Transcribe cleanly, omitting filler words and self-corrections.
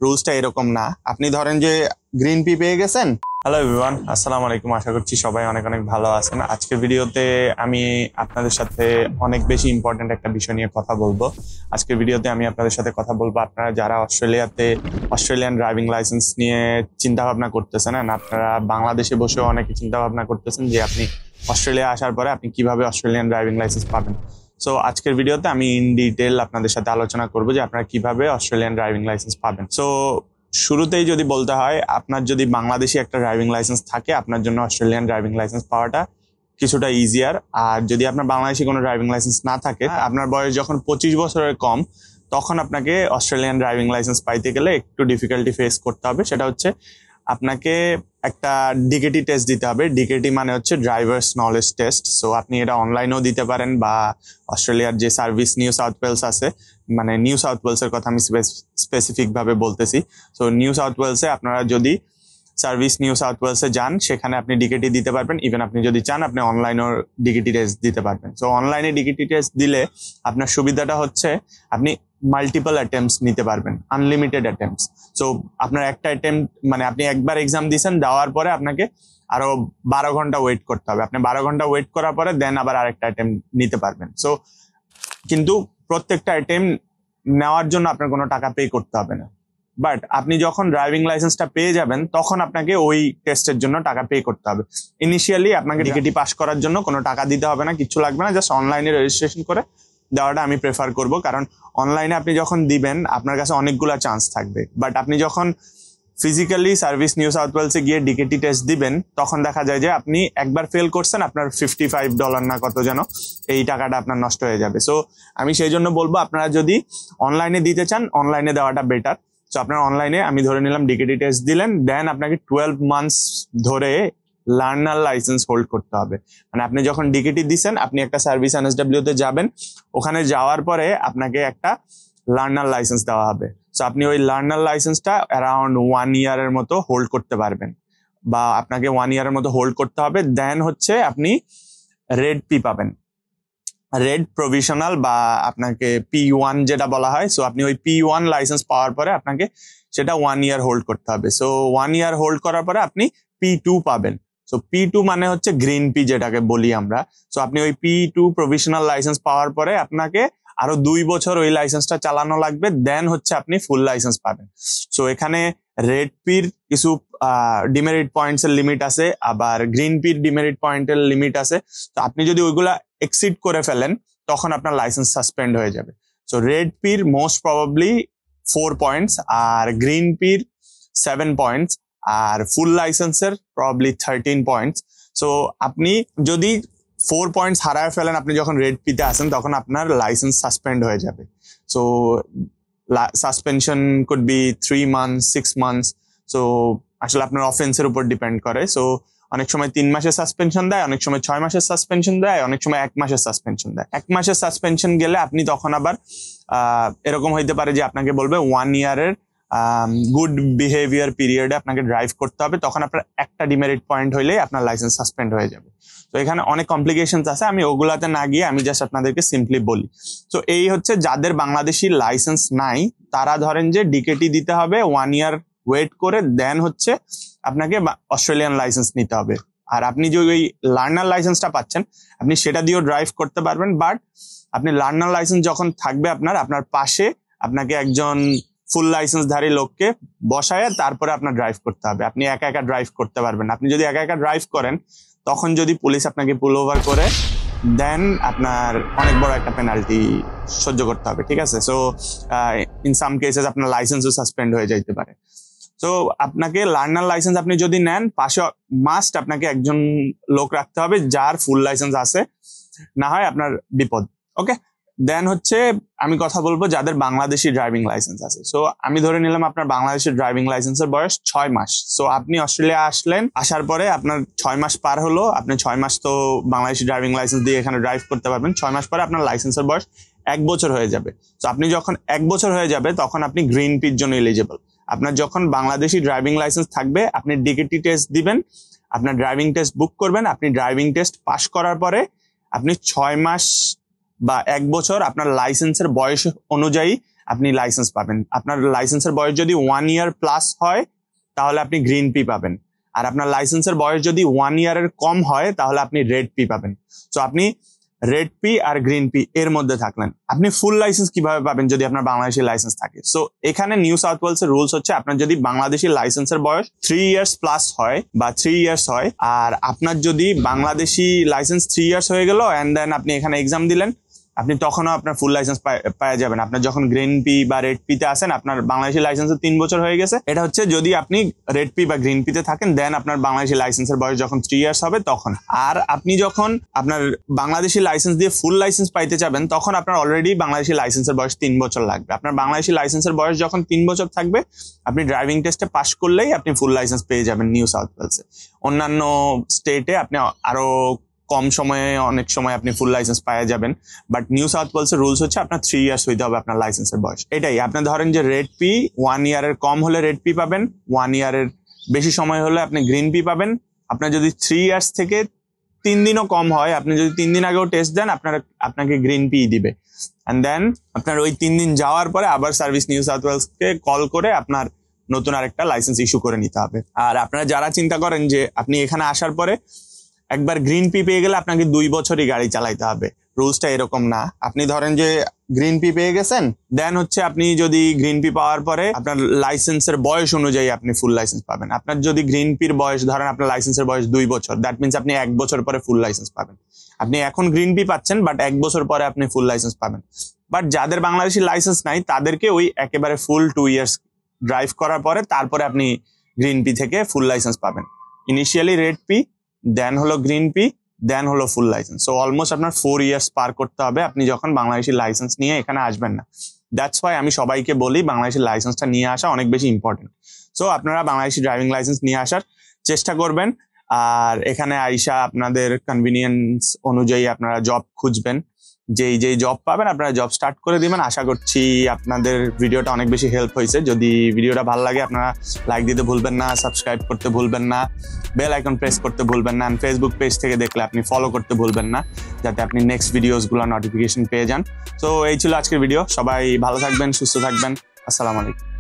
রুলসটা এরকম না। আপনি ধরেন যে গ্রিন পি পেয়ে গেছেন। হ্যালো এভরিওয়ান, আসসালামু আলাইকুম। আশা করছি সবাই অনেক অনেক ভালো আছেন। আজকের ভিডিওতে আমি আপনাদের সাথে অনেক বেশি ইম্পর্টেন্ট একটা বিষয় নিয়ে কথা বলবো। আজকের ভিডিওতে আমি আপনাদের সাথে কথা বলবো আপনারা যারা অস্ট্রেলিয়াতে অস্ট্রেলিয়ান ড্রাইভিং লাইসেন্স নিয়ে চিন্তা ভাবনা করতেছেন, আপনারা বাংলাদেশে বসেও অনেকে চিন্তা ভাবনা করতেছেন যে আপনি অস্ট্রেলিয়া আসার পরে আপনি কিভাবে অস্ট্রেলিয়ান ড্রাইভিং লাইসেন্স পাবেন। সো আজকের ভিডিওতে আমি ইন ডিটেল আপনাদের সাথে আলোচনা করবো যে আপনারা কিভাবে অস্ট্রেলিয়ান ড্রাইভিং লাইসেন্স পাবেন। সো শুরুতেই যদি বলতে হয়, আপনার যদি বাংলাদেশি একটা ড্রাইভিং লাইসেন্স থাকে আপনার জন্য অস্ট্রেলিয়ান ড্রাইভিং লাইসেন্স পাওয়াটা কিছুটা ইজিয়ার। আর যদি আপনার বাংলাদেশি কোনো ড্রাইভিং লাইসেন্স না থাকে, আপনার বয়স যখন 25 বছরের কম, তখন আপনাকে অস্ট্রেলিয়ান ড্রাইভিং লাইসেন্স পাইতে গেলে একটু ডিফিকাল্টি ফেস করতে হবে। সেটা হচ্ছে আপনাকে একটা ডিকেটি টেস্ট দিতে হবে। ডিকেটি মানে হচ্ছে ড্রাইভার্স নলেজ টেস্ট। সো আপনি এটা অনলাইনেও দিতে পারেন বা অস্ট্রেলিয়ার যে সার্ভিস নিউ সাউথ ওয়েলস আছে, মানে নিউ সাউথ ওয়েলসের কথা আমি স্পেসিফিক ভাবে বলতেছি। সো নিউ সাউথ ওয়েলসে আপনারা যদি সার্ভিস নিউ সাউথ ওয়েলসে যান, সেখানে আপনি ডিকেটি দিতে পারবেন। ইভেন আপনি যদি চান আপনি অনলাইনেও ডিকেটি টেস্ট দিতে পারবেন। সো অনলাইনে ডিকেটি টেস্ট দিলে আপনার সুবিধাটা হচ্ছে আপনি মাল্টিপল অ্যাটেম্পটস নিতে পারবেন, আনলিমিটেড অ্যাটেম্পটস। সো আপনার একটা অ্যাটেম্পট মানে আপনি একবার এক্সাম দিয়েছেন, দেওয়ার পরে আপনাকে আরো 12 ঘন্টা ওয়েট করতে হবে। আপনি 12 ঘন্টা ওয়েট করার পরে দেন আবার আরেকটা অ্যাটেম্পট নিতে পারবেন। সো কিন্তু প্রত্যেকটা অ্যাটেম্পট নেওয়ার জন্য আপনার কোনো টাকা পে করতে হবে না। বাট আপনি যখন ড্রাইভিং লাইসেন্সটা পেয়ে যাবেন তখন আপনাকে ওই টেস্টের জন্য টাকা পে করতে হবে। ইনিশিয়ালি আপনাকে ডিকেটি পাস করার জন্য কোনো টাকা দিতে হবে না, কিছু লাগবে না, জাস্ট অনলাইনে রেজিস্ট্রেশন করে দেওয়াটা আমি প্রেফার করব। কারণ অনলাইনে আপনি যখন দিবেন আপনার কাছে অনেকগুলা চান্স থাকবে, বাট আপনি যখন ফিজিক্যালি সার্ভিস নিউ সাউথ ওয়েলসে গিয়ে ডিকেটি টেস্ট দিবেন তখন দেখা যায় যে আপনি একবার ফেল করছেন, আপনার $55 না কত যেন এই টাকাটা আপনার নষ্ট হয়ে যাবে। সো আমি সেই জন্য বলবো আপনারা যদি অনলাইনে দিতে চান অনলাইনে দেওয়াটা বেটার। সো আপনার অনলাইনে আমি ধরে নিলাম ডিকেটি টেস্ট দিলেন, দেন আপনাকে 12 মান্থস ধরে লার্নার লাইসেন্স হোল্ড করতে হবে। মানে আপনি যখন ডিকেটি দিচ্ছেন আপনি একটা সার্ভিস এনএসডব্লিউ তে যাবেন, ওখানে যাওয়ার পরে আপনাকে একটা লার্নার লাইসেন্স দেওয়া হবে। সো আপনি ওই লার্নার লাইসেন্সটা অ্যারাউন্ড 1 ইয়ারের মতো হোল্ড করতে পারবেন, বা আপনাকে 1 ইয়ারের মতো হোল্ড করতে হবে। দেন হচ্ছে আপনি রেড পি পাবেন, রেড প্রভিশনাল, বা আপনাকে P1 যেটা বলা হয়। সো আপনি ওই P1 লাইসেন্স পাওয়ার পরে আপনাকে সেটা 1 ইয়ার হোল্ড করতে হবে। সো 1 ইয়ার হোল্ড করার পরে আপনি P2 পাবেন। সো P2 মানে হচ্ছে গ্রিন পি যেটাকে বলি আমরা। সো আপনি ওই P2 প্রভিশনাল লাইসেন্স পাওয়ার পরে আপনাকে আরো 2 বছর ওই লাইসেন্সটা চালানো লাগবে, দেন হচ্ছে আপনি ফুল লাইসেন্স পাবেন। সো এখানে রেড পির কিছু ডিমেরিট পয়েন্টস এর লিমিট আছে, আবার গ্রিন পির ডিমেরিট পয়েন্টের লিমিট আছে। তো আপনি যদি ওইগুলা এক্সিড করে ফেলেন তখন আপনার লাইসেন্স সাসপেন্ড হয়ে যাবে। সো রেড পির মোস্ট প্রবাবলি 4 পয়েন্টস, আর গ্রিন পির 7 পয়েন্টস, আর ফুল লাইসেন্সের প্রবাবলি 13 পয়েন্টস। সো আপনি যদি 4 পয়েন্টস হারায় ফেলেন আপনি যখন রেড পিতে আসেন তখন আপনার লাইসেন্স সাসপেন্ড হয়ে যাবে। So suspension could be 3 months 6 months. So আসলে আপনার অফেন্সের উপর ডিপেন্ড করে। সো অনেক সময় 3 মাসের সাসপেনশন দেয়, অনেক সময় 6 মাসের সাসপেনশন দেয়, অনেক সময় 1 মাসের সাসপেনশন দেয়। 1 মাসের সাসপেনশন গেলে আপনি তখন আবার এরকম হইতে পারে যে আপনাকে বলবে 1 ইয়ারের গুড বিহেভিয়ার পিরিয়ডে আপনাকে ড্রাইভ করতে হবে, তখন আপনার একটা ডিমেরিট পয়েন্ট হইলেই আপনার লাইসেন্স সাসপেন্ড হয়ে যাবে। তো এখানে অনেক কমপ্লিকেশনস আছে, আমি ওগুলাতে না গিয়ে আমি জাস্ট আপনাদেরকে সিম্পলি বলি। তো এই হচ্ছে যাদের বাংলাদেশি লাইসেন্স নাই তারা ধরেন যে ডিকেটি দিতে হবে, 1 ইয়ার ওয়েট করে দেন হচ্ছে আপনাকে অস্ট্রেলিয়ান লাইসেন্স নিতে হবে। আর আপনি যে ওই লার্নার লাইসেন্সটা পাচ্ছেন আপনি সেটা দিয়েও ড্রাইভ করতে পারবেন, বাট আপনি লার্নার লাইসেন্স যখন থাকবে আপনার পাশে আপনাকে একজন ফুল লাইসেন্সধারী লোককে বসায় তারপরে আপনার ড্রাইভ করতে হবে। আপনি একা একা ড্রাইভ করতে পারবেন। আপনি যদি একা একা ড্রাইভ করেন তখন যদি পুলিশ আপনাকে পুল ওভার করে দেন আপনার অনেক বড় একটা পেনাল্টি সহ্য করতে হবে, ঠিক আছে? সো ইন সাম কেসেস আপনার লাইসেন্সও সাসপেন্ড হয়ে যাইতে পারে। তো আপনাকে লার্নার লাইসেন্স আপনি যদি নেন পাশে মাস্ট আপনাকে একজন লোক রাখতে হবে যার ফুল লাইসেন্স আছে, না হয় আপনার বিপদ। ওকে, দেন হচ্ছে আমি কথা বলবো যাদের বাংলাদেশি ড্রাইভিং লাইসেন্স আছে। সো আমি ধরে নিলাম আপনার বাংলাদেশের ড্রাইভিং লাইসেন্সের বয়স 6 মাস। সো আপনি অস্ট্রেলিয়া আসলেন, আসার পরে আপনার 6 মাস পার হলো, আপনি 6 মাস তো বাংলাদেশি ড্রাইভিং লাইসেন্স দিয়ে এখানে ড্রাইভ করতে পারবেন। 6 মাস পরে আপনার লাইসেন্সের বয়স 1 বছর হয়ে যাবে। তো আপনি যখন 1 বছর হয়ে যাবে তখন আপনি গ্রিন পির জন্য এলিজিবল। আপনার যখন বাংলাদেশি ড্রাইভিং লাইসেন্স থাকবে আপনি ডিকেটি টেস্ট দিবেন, আপনার ড্রাইভিং টেস্ট বুক করবেন, আপনি ড্রাইভিং টেস্ট পাস করার পরে আপনি 6 মাস বা 1 বছর আপনার লাইসেন্সের বয়স অনুযায়ী আপনি লাইসেন্স পাবেন। আপনার লাইসেন্সের বয়স যদি 1 ইয়ার প্লাস হয় তাহলে আপনি গ্রিন পি পাবেন, আর আপনার লাইসেন্সের বয়স যদি 1 ইয়ারের কম হয় তাহলে আপনি রেড পি পাবেন। সো আপনি red P R green pea এর মধ্যে থাকলেন। আপনি ফুল লাইসেন্স কিভাবে পাবেন যদি আপনার বাংলাদেশি লাইসেন্স থাকে? সো এখানে নিউ সাউথ ওয়েলস এর রুলস হচ্ছে আপনার যদি বাংলাদেশি লাইসেন্সের বয়স 3 ইয়ার্স প্লাস হয় বা 3 ইয়ার্স হয়, আর আপনার যদি বাংলাদেশি লাইসেন্স 3 ইয়ার্স হয়ে গেল এন্ড দেন আপনি এখানে এক্সাম দিলেন, আপনি তখনও আপনার ফুল লাইসেন্স পাওয়া যাবেন। আপনার যখন গ্রিন পি বা রেড পি তে আসেন, আপনার বাংলাদেশি লাইসেন্সের 3 বছর হয়ে গেছে। এটা হচ্ছে যদি আপনি রেড পি বা গ্রিন পি তে থাকেন, দেন আপনার বাংলাদেশি লাইসেন্সের বয়স যখন 3 ইয়ার্স হবে তখন। আর আপনি যখন আপনার বাংলাদেশি লাইসেন্স দিয়ে ফুল লাইসেন্স পাইতে যাবেন তখন আপনার অলরেডি বাংলাদেশি লাইসেন্সের বয়স 3 বছর লাগবে। আপনার বাংলাদেশি লাইসেন্সের বয়স যখন 3 বছর থাকবে, আপনি ড্রাইভিং টেস্টে পাস করলেই আপনি ফুল লাইসেন্স পেয়ে যাবেন নিউ সাউথ ওয়েলসে। অন্যান্য স্টেটে আপনি আরো কম সময়ে অনেক সময় আপনি ফুল লাইসেন্স পাওয়া যাবেন, বাট নিউ সাউথ ওয়েলসের রুলস হচ্ছে আপনার 3 ইয়ার্স হইতে হবে আপনার লাইসেন্সের বয়স। এটাই আপনি ধরেন যে রেড পি 1 ইয়ারের কম হলে রেড পি পাবেন, 1 ইয়ারের বেশি সময় হলে আপনি গ্রিন পি পাবেন। আপনার যদি 3 ইয়ার্স থেকে 3 দিনও কম হয়, আপনি যদি 3 দিন আগেও টেস্ট দেন আপনাকে গ্রিন পি দিবে। এন্ড দেন আপনার ওই 3 দিন যাওয়ার পরে আবার সার্ভিস নিউ সাউথ ওয়েলসকে কল করে আপনার নতুন আরেকটা লাইসেন্স ইস্যু করে নিতে হবে। আর আপনারা যারা চিন্তা করেন যে আপনি এখানে আসার পরে একবার গ্রিন পি পেয়ে গেলে আপনাকে 2 বছরই গাড়ি চালাইতে হবে, রুলসটা এরকম না। আপনি ধরেন যে গ্রিন পি পেয়ে গেছেন, দেন হচ্ছে আপনি যদি গ্রিন পি পাওয়ার পরে আপনার লাইসেন্সের বয়স অনুযায়ী আপনি ফুল লাইসেন্স পাবেন। আপনার যদি গ্রিন পির বয়স ধরেন আপনার লাইসেন্সের বয়স 2 বছর, দ্যাট মিনস আপনি 1 বছর পরে ফুল লাইসেন্স পাবেন। আপনি এখন গ্রিন পি পাচ্ছেন, বাট 1 বছর পরে আপনি ফুল লাইসেন্স পাবেন। বাট যাদের বাংলাদেশি লাইসেন্স নাই তাদেরকে ওই একেবারে ফুল 2 ইয়ার্স ড্রাইভ করার পরে তারপরে আপনি গ্রিন পি থেকে ফুল লাইসেন্স পাবেন। ইনিশিয়ালি রেড পি, দেন হলো গ্রিন পি, দেন হলো ফুল লাইসেন্স। সো অলমোস্ট আপনার 4 ইয়ার্স পার করতে হবে আপনি যখন বাংলাদেশি লাইসেন্স নিয়ে এখানে আসবেন না। দ্যাটস ওয়াই আমি সবাইকে বলি বাংলাদেশি লাইসেন্সটা নিয়ে আসা অনেক বেশি ইম্পর্টেন্ট। সো আপনারা বাংলাদেশি ড্রাইভিং লাইসেন্স নিয়ে আসার চেষ্টা করবেন, আর এখানে আইসা আপনাদের কনভিনিয়েন্স অনুযায়ী আপনারা জব খুঁজবেন। যেই জব পাবেন আপনারা জব স্টার্ট করে দিবেন। আশা করছি আপনাদের ভিডিওটা অনেক বেশি হেল্প হয়েছে। যদি ভিডিওটা ভালো লাগে আপনারা লাইক দিতে ভুলবেন না, সাবস্ক্রাইব করতে ভুলবেন না, বেল আইকন প্রেস করতে ভুলবেন না, ফেসবুক পেজ থেকে দেখলে আপনি ফলো করতে ভুলবেন না, যাতে আপনি নেক্সট ভিডিওসগুলো নোটিফিকেশন পেয়ে যান। তো এই ছিল আজকের ভিডিও। সবাই ভালো থাকবেন, সুস্থ থাকবেন। আসসালামু আলাইকুম।